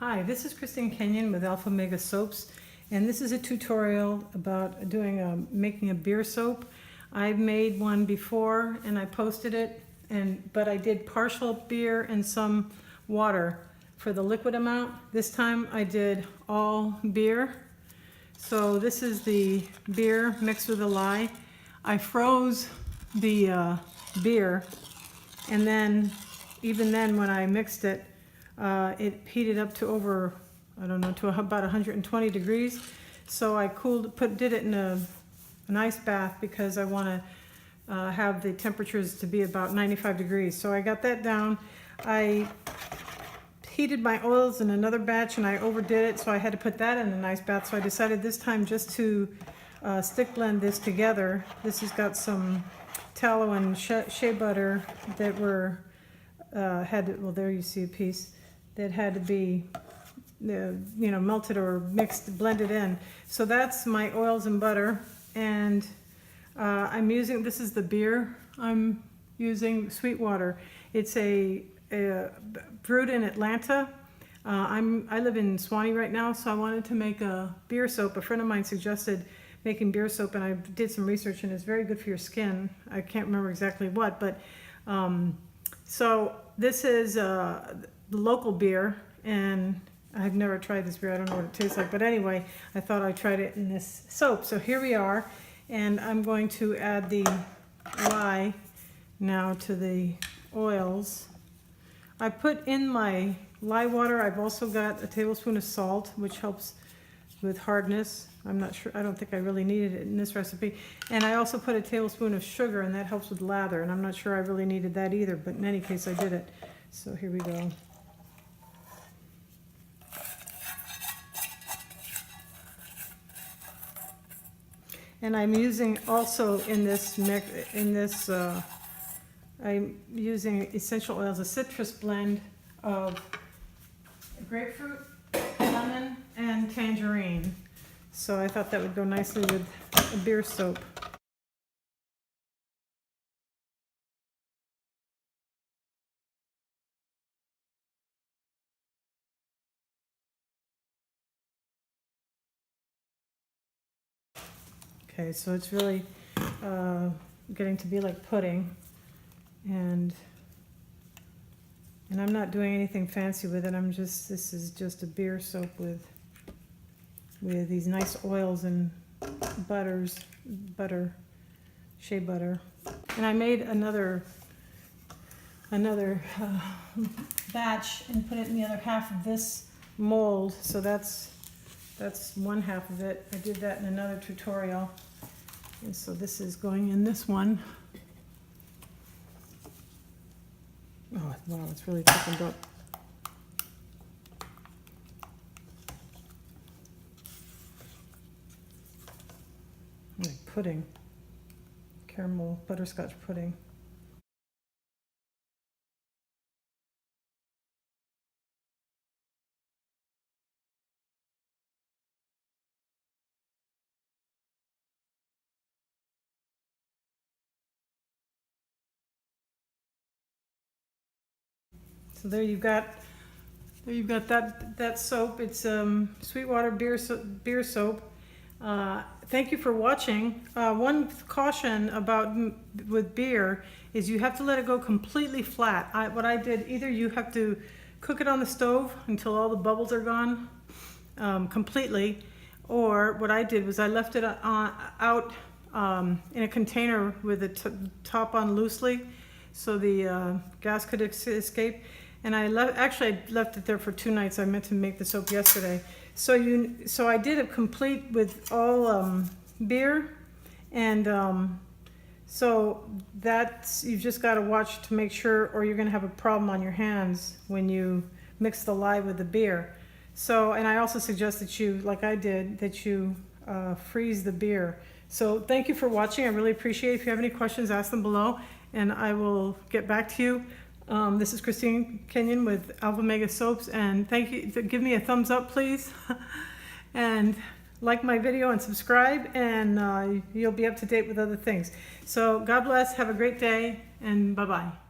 Hi, this is Christine Kenyon with Alpha Mega Soaps, and this is a tutorial about making a beer soap. I've made one before and I posted it, but I did partial beer and some water for the liquid amount. This time I did all beer. So this is the beer mixed with the lye. I froze the beer, and then even then when I mixed it, it heated up to over, I don't know, to about 120 degrees. So I did it in an ice bath because I want to have the temperatures to be about 95 degrees. So I got that down. I heated my oils in another batch and I overdid it, so I had to put that in an ice bath. So I decided this time just to stick blend this together. This has got some tallow and shea butter that were well, there you see a piece that had to be melted or mixed, blended in. So that's my oils and butter, and I'm using, this is the beer I'm using, Sweetwater. It's a brewed in Atlanta. I live in Swanee right now, so I wanted to make a beer soap. A friend of mine suggested making beer soap, and I did some research, and it's very good for your skin. I can't remember exactly what, but so this is the local beer, and I've never tried this beer. I don't know what it tastes like, but anyway, I thought I tried it in this soap. So here we are, and I'm going to add the lye now to the oils. I put in my lye water. I've also got a tablespoon of salt, which helps with hardness. I'm not sure, I don't think I really needed it in this recipe. And I also put a tablespoon of sugar, and that helps with lather, and I'm not sure I really needed that either, but in any case I did it. So here we go. And I'm using also in this mix, I'm using essential oils, a citrus blend of grapefruit, lemon, and tangerine. So I thought that would go nicely with a beer soap. Okay, so it's really getting to be like pudding, and I'm not doing anything fancy with it. This is just a beer soap with these nice oils and butter, shea butter. And I made another batch and put it in the other half of this mold. So that's one half of it. I did that in another tutorial. And so this is going in this one. Oh, wow, it's really thickened up. Like pudding, caramel butterscotch pudding. So there you've got that soap. It's Sweetwater beer soap. Thank you for watching. One caution with beer is you have to let it go completely flat. What I did, either you have to cook it on the stove until all the bubbles are gone completely, or what I did was I left it out in a container with the top on loosely so the gas could escape. And I left it there for 2 nights. I meant to make the soap yesterday. So I did it complete with all beer, and so you've just got to watch to make sure, or you're going to have a problem on your hands when you mix the lye with the beer. So, and I also suggest that you, like I did, that you freeze the beer. So thank you for watching. I really appreciate it. If you have any questions, ask them below, and I will get back to you. This is Christine Kenyon with Alpha Mega Soaps, and thank you. Give me a thumbs up, please, and like my video and subscribe, and you'll be up to date with other things. So God bless, have a great day, and bye-bye.